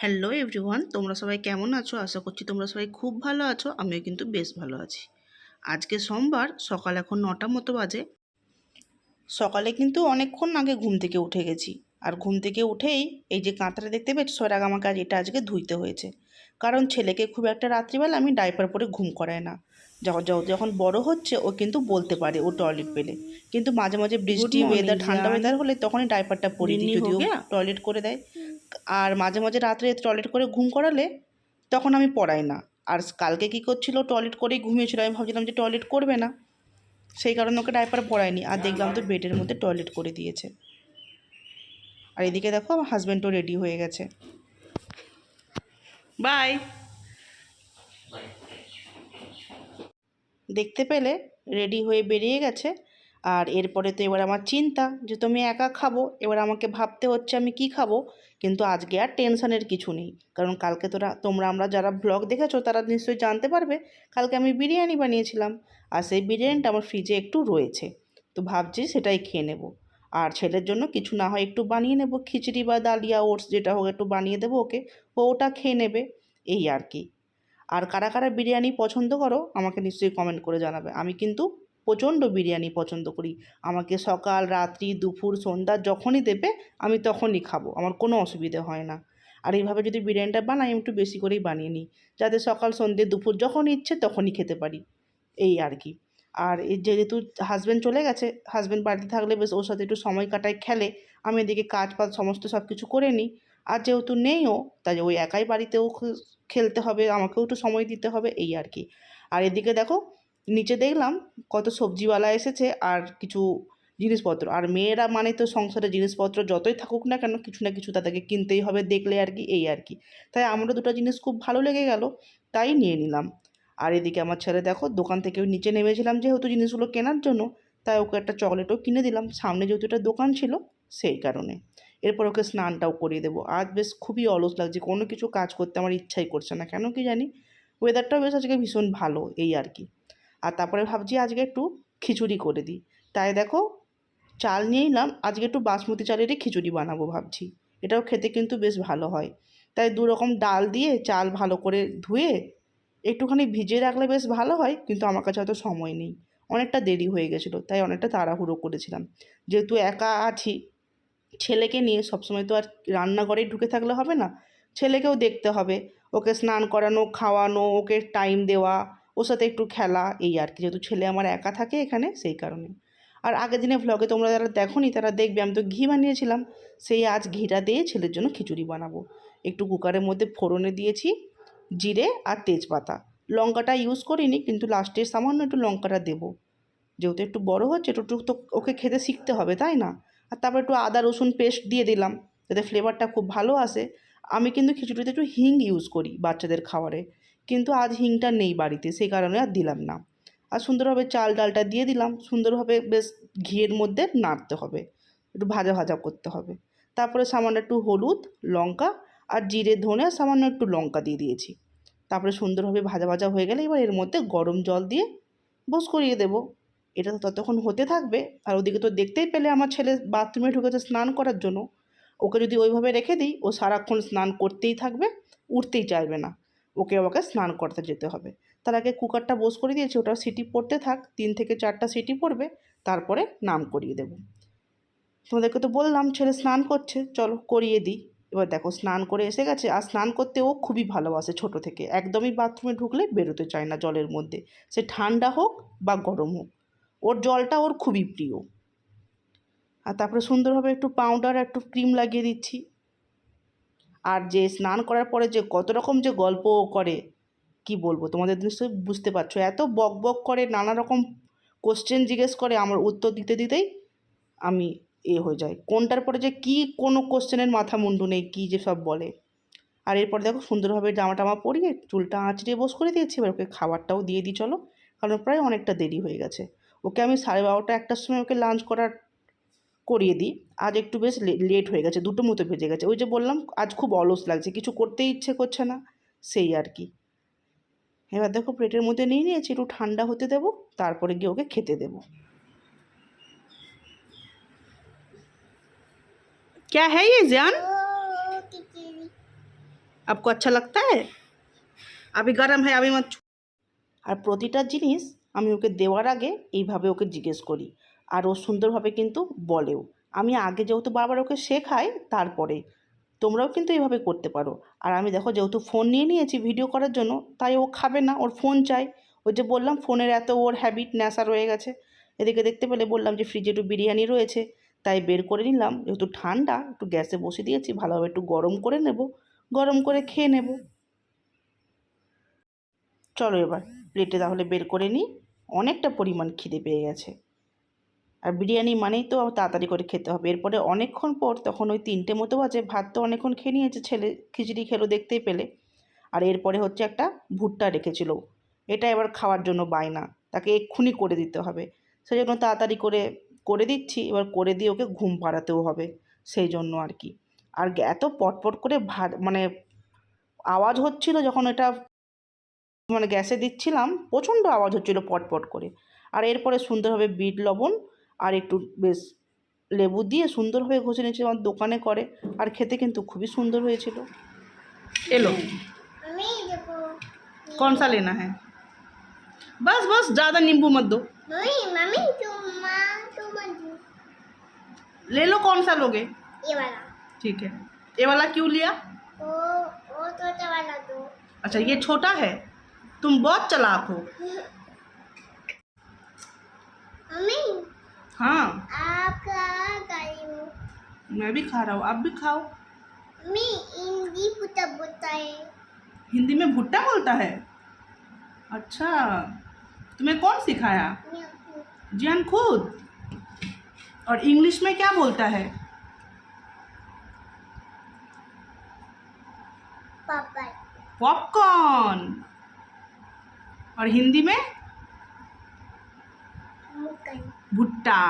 Hello everyone, তোমরা সবাই কেমন আছো? আশা করছি তোমরা সবাই খুব ভালো আছো। আমিও কিন্তু বেশ ভালো আছি। আজকে সোমবার, সকাল এখন 9টা মতো বাজে। সকালে কিন্তু অনেকক্ষণ আগে ঘুম থেকে উঠে গেছি। আর ঘুম থেকে উঠেই এই যে কাঁথাটা দেখতে পেয়েছি, সরাগ আমাকে এটা আজকে ধুইতে হয়েছে। কারণ ছেলেকে খুব একটা রাত্রিবেলা আমি ডাইপার পরে ঘুম করাই না। যখন যখন বড় হচ্ছে ও কিন্তু বলতে পারে ও টয়লেট পেলে, কিন্তু মাঝে মাঝে गुड বৃষ্টি मॉर्निंग ওয়েদার, ঠান্ডা जान। ওয়েদার হলে তখনই ডাইপারটা পরিয়ে দিই, निन्नी हो যদিও गया। টয়লেট করে দেয়। আর মাঝে মাঝে রাত্রে টয়লেট করে ঘুম করালে তখন আমি পড়াই না। আর কালকে কী করছিল, টয়লেট করেই ঘুমিয়েছিল। আমি ভাবছিলাম যে টয়লেট করবে না, সেই কারণে ওকে ডাইপার পরাইনি। আর দেখলাম তো বেডের মধ্যে টয়লেট করে দিয়েছে। আর এদিকে দেখো আমার হাজব্যান্ডও রেডি হয়ে গেছে। বাই। দেখতে পেলে রেডি হয়ে বেরিয়ে গেছে। আর এরপরে তো এবার আমার চিন্তা যে তুমি একা খাবো, এবার আমাকে ভাবতে হচ্ছে আমি কি খাবো। কিন্তু আজকে আর টেনশনের কিছু নেই, কারণ কালকে আমরা যারা ব্লগ দেখেছো তারা নিশ্চয়ই জানতে পারবে কালকে আমি বিরিয়ানি বানিয়েছিলাম। আর সেই বিরিয়ানিটা আমার ফ্রিজে একটু রয়েছে, তো ভাবছি সেটাই খেয়ে নেব। আর ছেলের জন্য কিছু না হয় একটু বানিয়ে নেব, খিচড়ি বা ডালিয়া ওটস যেটা হোক একটু বানিয়ে দেবো ওকে, ওটা খেয়ে নেবে, এই আর কি। আর কারা কারা বিরিয়ানি পছন্দ করো আমাকে নিশ্চয়ই কমেন্ট করে জানাবে। আমি কিন্তু প্রচণ্ড বিরিয়ানি পছন্দ করি। আমাকে সকাল, রাত্রি, দুপুর, সন্ধ্যা যখনই দেবে আমি তখনই খাবো, আমার কোনো অসুবিধে হয় না। আর এইভাবে যদি বিরিয়ানিটা বানাই আমি একটু বেশি করেই বানিয়ে নিই, যাতে সকাল, সন্ধ্যে, দুপুর যখন ইচ্ছে তখনই খেতে পারি, এই আর কি। আর এই যেহেতু হাজব্যান্ড চলে গেছে, হাজব্যান্ড বাড়িতে থাকলে বেশ ওর সাথে একটু সময় কাটায়, খেলে, আমি এদিকে কাজ বাজ সমস্ত সব কিছু করে নিই। আর যেহেতু নেইও, তাই ওই একাই বাড়িতেও খেলতে হবে, আমাকেও একটু সময় দিতে হবে, এই আর কি। আর এদিকে দেখো নিচে দেখলাম কত সবজিওয়ালা এসেছে আর কিছু জিনিসপত্র। আর মেয়েরা মানে তো সংসারে জিনিসপত্র যতই থাকুক না কেন কিছু না কিছু তাদেরকে কিনতেই হবে, দেখলে আর কি, এই আর কি। তাই আমারও দুটো জিনিস খুব ভালো লেগে গেল, তাই নিয়ে নিলাম। আর এদিকে আমার ছেলে দেখো দোকান থেকে নিচে নেমেছিলাম যেহেতু জিনিসগুলো কেনার জন্য, তাই ওকে একটা চকলেটও কিনে দিলাম, সামনে যেহেতু একটা দোকান ছিল সেই কারণে। এরপর ওকে স্নানটাও করিয়ে দেবো। আজ বেশ খুবই অলস লাগছে, কোনো কিছু কাজ করতে আমার ইচ্ছাই করছে না, কেন কি জানি। ওয়েদারটাও বেশ আজকে ভীষণ ভালো, এই আর কি। আর তারপরে ভাবছি আজকে একটু খিচুড়ি করে দিই। তাই দেখো চাল নিয়ে এলাম, আজকে একটু বাসমতি চালেরই খিচুড়ি বানাবো ভাবছি। এটাও খেতে কিন্তু বেশ ভালো হয়। তাই দু রকম ডাল দিয়ে চাল ভালো করে ধুয়ে একটুখানি ভিজিয়ে রাখলে বেশ ভালো হয়, কিন্তু আমার কাছে অত সময় নেই, অনেকটা দেরি হয়ে গেছিলো, তাই অনেকটা তাড়াহুড়ো করেছিলাম। যেহেতু একা আছি, ছেলেকে নিয়ে সবসময় তো আর রান্নাঘরেই ঢুকে থাকলে হবে না, ছেলেকেও দেখতে হবে, ওকে স্নান করানো, খাওয়ানো, ওকে টাইম দেওয়া, ওর সাথে একটু খেলা, এই আর কি। যেহেতু ছেলে আমার একা থাকে এখানে, সেই কারণে। আর আগের দিনে ভ্লগে তোমরা যারা দেখোনি তারা দেখবে, আমি তো ঘি বানিয়েছিলাম, সেই আজ ঘিটা দিয়ে ছেলের জন্য খিচুড়ি বানাবো। একটু কুকারের মধ্যে ফোড়নে দিয়েছি জিরে আর তেজপাতা, লঙ্কাটা ইউজ করিনি, কিন্তু লাস্টে সামান্য একটু লঙ্কাটা দেবো, যেহেতু একটু বড় হচ্ছে একটু একটু তো ওকে খেতে শিখতে হবে, তাই না। আর তারপর একটু আদা রসুন পেস্ট দিয়ে দিলাম, যাতে ফ্লেভারটা খুব ভালো আসে। আমি কিন্তু খিচুড়িতে একটু হিং ইউজ করি বাচ্চাদের খাবারে, কিন্তু আজ হিংটা নেই বাড়িতে, সেই কারণে আর দিলাম না। আর সুন্দরভাবে চাল ডালটা দিয়ে দিলাম, সুন্দরভাবে বেশ ঘিয়ের মধ্যে নাড়তে হবে, একটু ভাজা ভাজা করতে হবে। তারপরে সামান্য একটু হলুদ, লঙ্কা আর জিরে ধনে আর সামান্য একটু লঙ্কা দিয়ে দিয়েছি। তারপরে সুন্দরভাবে ভাজা ভাজা হয়ে গেলে এবার এর মধ্যে গরম জল দিয়ে বস করিয়ে দেবো। এটা তো ততক্ষণ হতে থাকবে। আর ওদিকে তো দেখতেই পেলে আমার ছেলে বাথরুমে ঢুকেছে স্নান করার জন্য। ওকে যদি ওইভাবে রেখে দিই ও সারাক্ষণ স্নান করতেই থাকবে, উঠতেই চাইবে না, ওকে স্নান করতে যেতে হবে। তার আগে কুকারটা বস করে দিয়েছি, ওটা সিটি পড়তে থাক, 3 থেকে 4টা সিটি পড়বে, তারপরে নাম করিয়ে দেবো। তোমাদেরকে তো বললাম ছেলে স্নান করছে, চলো করিয়ে দিই। এবার দেখো স্নান করে এসে গেছে, আর স্নান করতে ও খুবই ভালোবাসে ছোট থেকে, একদমই বাথরুমে ঢুকলে বেরোতে চায় না জলের মধ্যে, সে ঠান্ডা হোক বা গরম হোক, ওর জলটা ওর খুবই প্রিয়। আর তারপরে সুন্দরভাবে একটু পাউডার একটু ক্রিম লাগিয়ে দিচ্ছি। আর যে স্নান করার পরে যে কত রকম যে গল্প করে, কি বলবো, তোমাদের নিশ্চয়ই বুঝতে পারছো, এত বক বক করে, নানা রকম কোশ্চেন জিজ্ঞেস করে, আমার উত্তর দিতে দিতেই আমি হয়ে যায়, কোনটার পরে যে কি কোনো কোশ্চেনের মাথা মুন্ডু নেই, কী যে সব বলে। আর এরপর দেখো সুন্দরভাবে জামা টামা পরিয়ে চুলটা আঁচড়িয়ে বস করে দিয়েছি। এবার ওকে খাবারটাও দিয়ে দিই চলো, কারণ প্রায় অনেকটা দেরি হয়ে গেছে। ওকে আমি 12:30-1টার সময় ওকে লাঞ্চ করিয়ে দিই। আজ একটু বেশ লেট হয়ে গেছে, 2টো মতো বেজে গেছে। ওই যে বললাম আজ খুব অলস লাগছে, কিছু করতেই ইচ্ছে করছে না, সেই আর কি। এবার দেখো প্লেটের মধ্যে নিয়ে নিয়েছি, একটু ঠান্ডা হতে দেবো, তারপরে গিয়ে ওকে খেতে দেবো। क्या है ये जान? आपको अच्छा लगता है? अभी गरम है, अभी मत আর প্রতিটা জিনিস আমি ওকে দেওয়ার আগে এইভাবে ওকে জিজ্ঞেস করি, আর ও সুন্দরভাবে কিন্তু বলেও। আমি আগে যেহেতু বারবার ওকে শেখাই, তারপরে তোমরাও কিন্তু এইভাবে করতে পারো। আর আমি দেখো যেহেতু ফোন নিয়ে নিয়েছি ভিডিও করার জন্য, তাই ও খাবে না, ওর ফোন চাই। ওই যে বললাম ফোনের এত ওর হ্যাবিট, নেশা রয়ে গেছে। এদিকে দেখতে পেলে বললাম যে ফ্রিজে একটু বিরিয়ানি রয়েছে, তাই বের করে নিলাম। যেহেতু ঠান্ডা, একটু গ্যাসে বসে দিয়েছি, ভালোভাবে একটু গরম করে নেব, গরম করে খেয়ে নেব। চলো এবার প্লেটে তাহলে বের করে নিই, অনেকটা পরিমাণ খিদে পেয়ে গেছে। আর বিরিয়ানি মানেই তো তাড়াতাড়ি করে খেতে হবে। এরপরে অনেকক্ষণ পর, তখন ওই 3টে মতো বাজে, ভাত তো অনেকক্ষণ খেয়ে নিয়েছে ছেলে, খিচড়ি খেলো দেখতেই পেলে। আর এরপরে হচ্ছে একটা ভুট্টা রেখেছিল, এটা এবার খাওয়ার জন্য বায়না, তাকে এক্ষুনি করে দিতে হবে। সেই জন্য তাড়াতাড়ি করে করে দিচ্ছি, এবার করে দিয়ে ওকে ঘুম পাড়াতেও হবে, সেই জন্য আর কি। আর এত পটপট করে ভাত মানে আওয়াজ হচ্ছিল যখন এটা মানে গ্যাসে দিচ্ছিলাম, প্রচণ্ড আওয়াজ হচ্ছিল পটপট করে। আর এরপরে সুন্দরভাবে বিট লবণ আর একটু বেশ লেবু দিয়ে সুন্দরভাবে ঘষে নিয়েছি, আমার দোকানে করে। আর খেতে কিন্তু খুবই সুন্দর হয়েছিল। এলো कौन सा लेना है? बस बस, ज़्यादा नींबू मत दो। मम्मी ले लो, कौन सा लोगे? ये वाला। ठीक है, ये वाला क्यों लिया? वो छोटा वाला दो। अच्छा, ये छोटा है, तुम बहुत चालाक हो। मम्मी हाँ, आप क्या कर रही हो? मैं भी खा रहा हूँ, आप भी खाओ। मम्मी हिंदी पुता बोलता है। हिंदी में भुट्टा बोलता है? अच्छा, तुम्हें कौन सिखाया? जियान खुद। और इंग्लिश में क्या बोलता है? पापा। पॉपकॉर्न। और हिंदी में? मुकन। भुट्टा।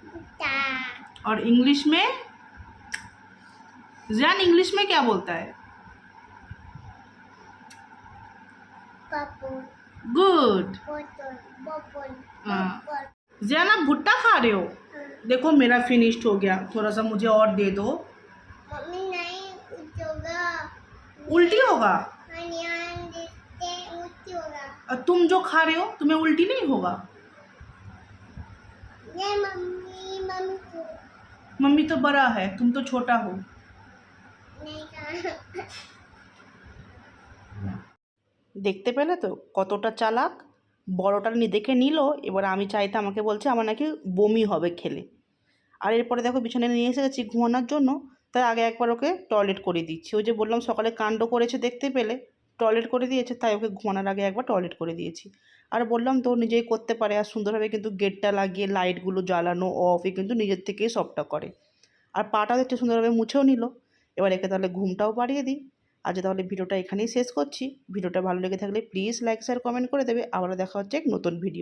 पुता। और इंग्लिश में? जियान इंग्लिश में क्या बोलता है? पापा। गुड। बोतल। बबल। हाँ। जियान आप भुट्टा खा रहे हो? देखो मेरा फिनिश्ड हो गया, थोड़ा सा मुझे और दे दो। मम्मी नहीं कुछ होगा। उल्टी होगा? उल्टी होगा। और तुम जो खा रहे हो तुम्हें उल्टी नहीं होगा? नहीं मम्मी को मम्मी तो बड़ा है, तुम तो छोटा हो। नहीं कहा। দেখতে পেলে তো কতটা চালাক, বড়টা দেখে নিল। এবার আমি চাইতে আমাকে বলছে আমার নাকি বমি হবে খেলে। আর এরপরে দেখো বিছানায় নিয়ে এসে গেছি ঘুমানোর জন্য, তাই আগে একবার ওকে টয়লেট করে দিচ্ছি। ওই যে বললাম সকালে কাণ্ড করেছে দেখতে পেলে, টয়লেট করে দিয়েছে, তাই ওকে ঘুমানোর আগে একবার টয়লেট করে দিয়েছি। আর বললাম তো নিজেই করতে পারে, আর সুন্দরভাবে কিন্তু গেটটা লাগিয়ে লাইটগুলো জ্বালানো অফ কিন্তু নিজের থেকেই সবটা করে। আর পাটা দেখতে সুন্দরভাবে মুছেও নিল। এবার একে তাহলে ঘুমটাও পাড়িয়ে দিই। আজ তাহলে ভিডিওটা এখানেই শেষ করছি। ভিডিওটা ভালো লেগে থাকলে প্লিজ লাইক শেয়ার কমেন্ট করে দেবে। আবারও দেখা হচ্ছে এক নতুন ভিডিও।